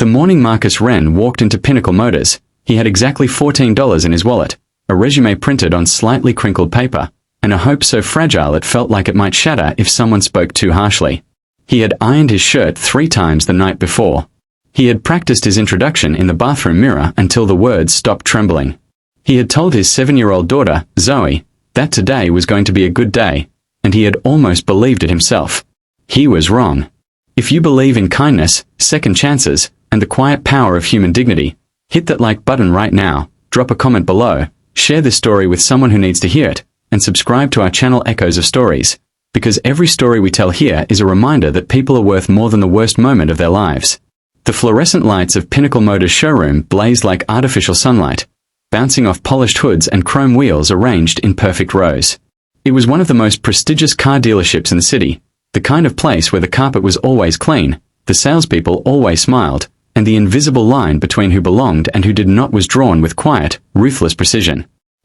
The morning Marcus Wren walked into Pinnacle Motors, he had exactly $14 in his wallet, a resume printed on slightly crinkled paper, and a hope so fragile it felt like it might shatter if someone spoke too harshly. He had ironed his shirt 3 times the night before. He had practiced his introduction in the bathroom mirror until the words stopped trembling. He had told his 7-year-old daughter, Zoe, that today was going to be a good day, and he had almost believed it himself. He was wrong. If you believe in kindness, second chances, and the quiet power of human dignity, hit that like button right now, drop a comment below, share this story with someone who needs to hear it, and subscribe to our channel Echoes of Stories, because every story we tell here is a reminder that people are worth more than the worst moment of their lives. The fluorescent lights of Pinnacle Motors showroom blazed like artificial sunlight, bouncing off polished hoods and chrome wheels arranged in perfect rows. It was one of the most prestigious car dealerships in the city, the kind of place where the carpet was always clean, the salespeople always smiled, and the invisible line between who belonged and who did not was drawn with quiet, ruthless precision.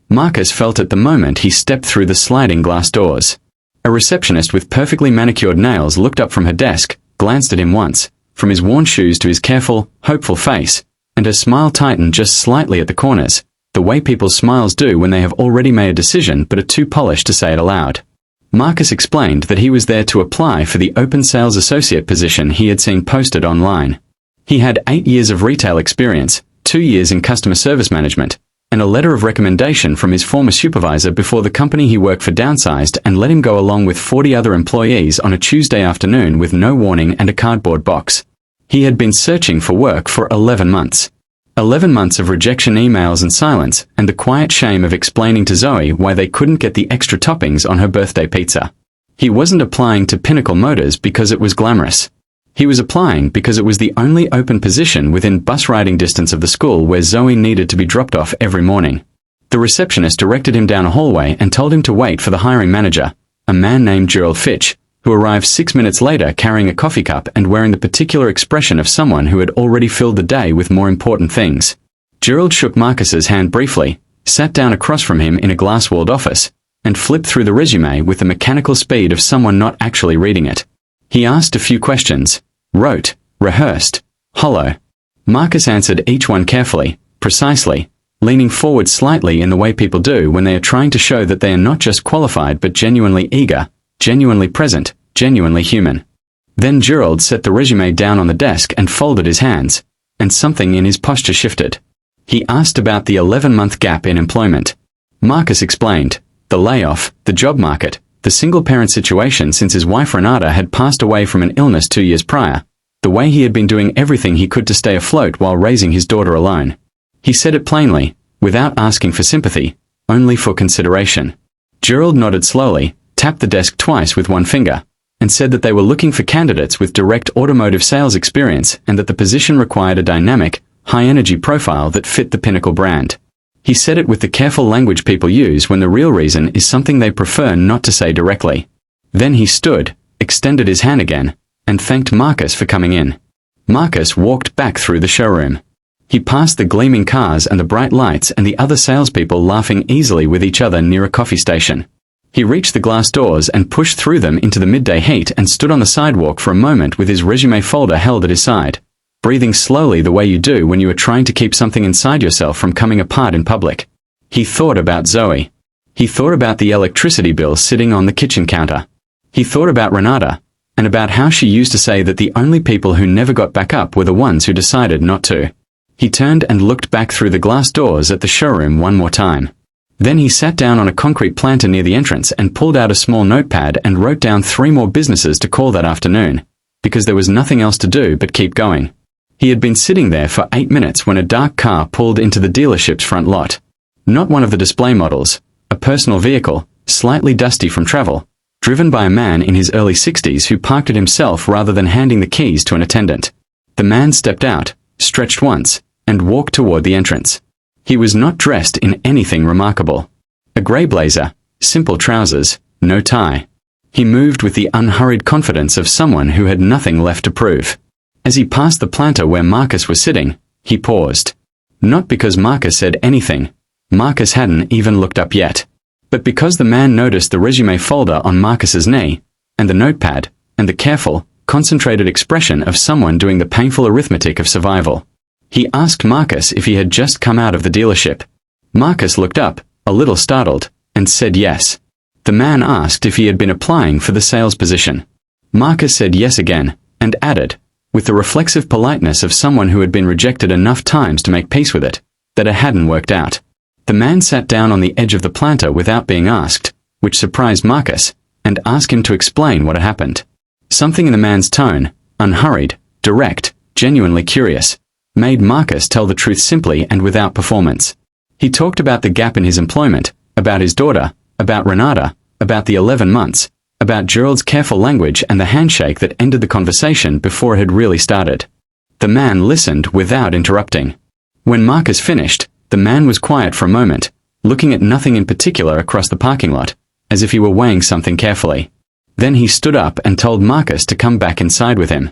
Marcus felt at the moment he stepped through the sliding glass doors. A receptionist with perfectly manicured nails looked up from her desk, glanced at him once, from his worn shoes to his careful, hopeful face, and her smile tightened just slightly at the corners, the way people's smiles do when they have already made a decision but are too polished to say it aloud. Marcus explained that he was there to apply for the open sales associate position he had seen posted online. He had 8 years of retail experience, 2 years in customer service management, and a letter of recommendation from his former supervisor before the company he worked for downsized and let him go along with 40 other employees on a Tuesday afternoon with no warning and a cardboard box. He had been searching for work for 11 months. 11 months of rejection emails and silence, and the quiet shame of explaining to Zoe why they couldn't get the extra toppings on her birthday pizza. He wasn't applying to Pinnacle Motors because it was glamorous. He was applying because it was the only open position within bus riding distance of the school where Zoe needed to be dropped off every morning. The receptionist directed him down a hallway and told him to wait for the hiring manager, a man named Gerald Fitch, who arrived 6 minutes later carrying a coffee cup and wearing the particular expression of someone who had already filled the day with more important things. Gerald shook Marcus's hand briefly, sat down across from him in a glass-walled office, and flipped through the resume with the mechanical speed of someone not actually reading it. He asked a few questions, wrote, rehearsed, hollow. Marcus answered each one carefully, precisely, leaning forward slightly in the way people do when they are trying to show that they are not just qualified but genuinely eager, genuinely present, genuinely human. Then Gerald set the resume down on the desk and folded his hands, and something in his posture shifted. He asked about the 11-month gap in employment. Marcus explained, the layoff, the job market, the single-parent situation since his wife Renata had passed away from an illness 2 years prior, the way he had been doing everything he could to stay afloat while raising his daughter alone. He said it plainly, without asking for sympathy, only for consideration. Gerald nodded slowly, tapped the desk twice with one finger, and said that they were looking for candidates with direct automotive sales experience and that the position required a dynamic, high-energy profile that fit the Pinnacle brand. He said it with the careful language people use when the real reason is something they prefer not to say directly. Then he stood, extended his hand again, and thanked Marcus for coming in. Marcus walked back through the showroom. He passed the gleaming cars and the bright lights and the other salespeople laughing easily with each other near a coffee station. He reached the glass doors and pushed through them into the midday heat and stood on the sidewalk for a moment with his resume folder held at his side, breathing slowly the way you do when you are trying to keep something inside yourself from coming apart in public. He thought about Zoe. He thought about the electricity bill sitting on the kitchen counter. He thought about Renata, and about how she used to say that the only people who never got back up were the ones who decided not to. He turned and looked back through the glass doors at the showroom one more time. Then he sat down on a concrete planter near the entrance and pulled out a small notepad and wrote down 3 more businesses to call that afternoon, because there was nothing else to do but keep going. He had been sitting there for 8 minutes when a dark car pulled into the dealership's front lot. Not one of the display models, a personal vehicle, slightly dusty from travel, driven by a man in his early 60s who parked it himself rather than handing the keys to an attendant. The man stepped out, stretched once, and walked toward the entrance. He was not dressed in anything remarkable. A grey blazer, simple trousers, no tie. He moved with the unhurried confidence of someone who had nothing left to prove. As he passed the planter where Marcus was sitting, he paused. Not because Marcus said anything. Marcus hadn't even looked up yet. But because the man noticed the resume folder on Marcus's knee, and the notepad, and the careful, concentrated expression of someone doing the painful arithmetic of survival. He asked Marcus if he had just come out of the dealership. Marcus looked up, a little startled, and said yes. The man asked if he had been applying for the sales position. Marcus said yes again, and added, with the reflexive politeness of someone who had been rejected enough times to make peace with it, that it hadn't worked out. The man sat down on the edge of the planter without being asked, which surprised Marcus, and asked him to explain what had happened. Something in the man's tone, unhurried, direct, genuinely curious, made Marcus tell the truth simply and without performance. He talked about the gap in his employment, about his daughter, about Renata, about the 11 months, about Gerald's careful language and the handshake that ended the conversation before it had really started. The man listened without interrupting. When Marcus finished, the man was quiet for a moment, looking at nothing in particular across the parking lot, as if he were weighing something carefully. Then he stood up and told Marcus to come back inside with him.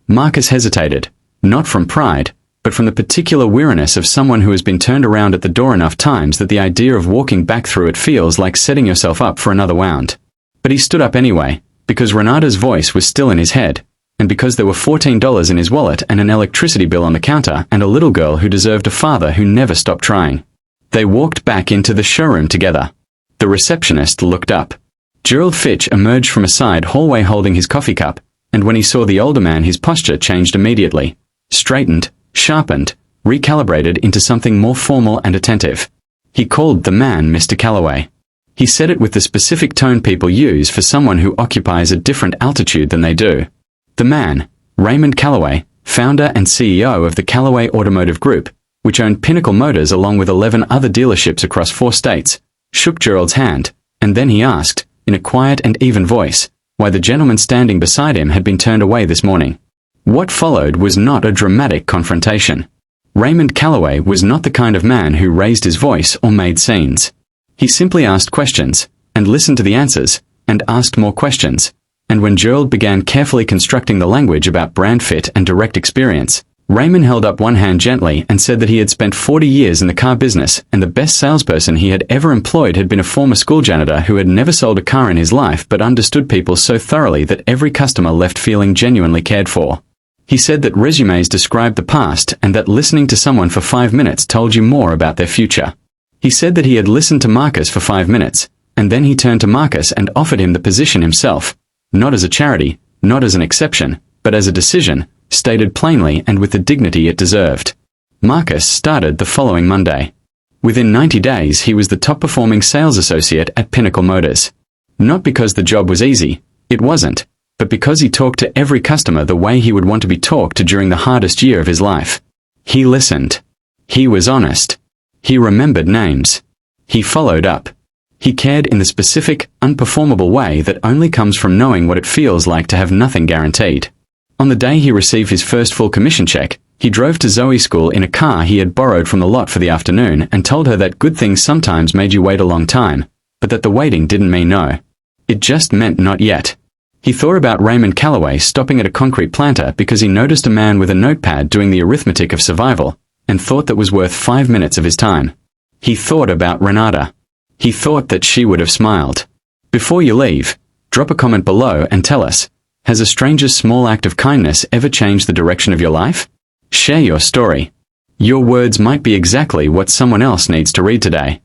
Marcus hesitated, not from pride, but from the particular weariness of someone who has been turned around at the door enough times that the idea of walking back through it feels like setting yourself up for another wound. But he stood up anyway, because Renata's voice was still in his head, and because there were $14 in his wallet and an electricity bill on the counter and a little girl who deserved a father who never stopped trying. They walked back into the showroom together. The receptionist looked up. Gerald Fitch emerged from a side hallway holding his coffee cup, and when he saw the older man his posture changed immediately, straightened, sharpened, recalibrated into something more formal and attentive. He called the man Mr. Calloway. He said it with the specific tone people use for someone who occupies a different altitude than they do. The man, Raymond Calloway, founder and CEO of the Calloway Automotive Group, which owned Pinnacle Motors along with 11 other dealerships across 4 states, shook Gerald's hand, and then he asked, in a quiet and even voice, why the gentleman standing beside him had been turned away this morning. What followed was not a dramatic confrontation. Raymond Calloway was not the kind of man who raised his voice or made scenes. He simply asked questions, and listened to the answers, and asked more questions, and when Gerald began carefully constructing the language about brand fit and direct experience, Raymond held up one hand gently and said that he had spent 40 years in the car business, and the best salesperson he had ever employed had been a former school janitor who had never sold a car in his life but understood people so thoroughly that every customer left feeling genuinely cared for. He said that resumes described the past and that listening to someone for 5 minutes told you more about their future. He said that he had listened to Marcus for 5 minutes, and then he turned to Marcus and offered him the position himself, not as a charity, not as an exception, but as a decision, stated plainly and with the dignity it deserved. Marcus started the following Monday. Within 90 days he was the top-performing sales associate at Pinnacle Motors. Not because the job was easy, it wasn't, but because he talked to every customer the way he would want to be talked to during the hardest year of his life. He listened. He was honest. He remembered names. He followed up. He cared in the specific, unperformable way that only comes from knowing what it feels like to have nothing guaranteed. On the day he received his first full commission check, he drove to Zoe's school in a car he had borrowed from the lot for the afternoon and told her that good things sometimes made you wait a long time, but that the waiting didn't mean no. It just meant not yet. He thought about Raymond Calloway stopping at a concrete planter because he noticed a man with a notepad doing the arithmetic of survival, and thought that was worth 5 minutes of his time. He thought about Renata. He thought that she would have smiled. Before you leave, drop a comment below and tell us, has a stranger's small act of kindness ever changed the direction of your life? Share your story. Your words might be exactly what someone else needs to read today.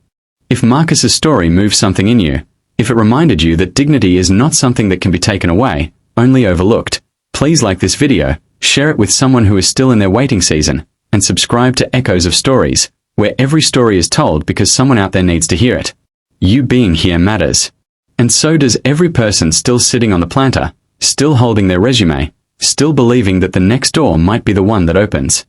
If Marcus's story moved something in you, if it reminded you that dignity is not something that can be taken away, only overlooked, please like this video, share it with someone who is still in their waiting season, and subscribe to Echoes of Stories, where every story is told because someone out there needs to hear it. You being here matters. And so does every person still sitting on the planter, still holding their resume, still believing that the next door might be the one that opens.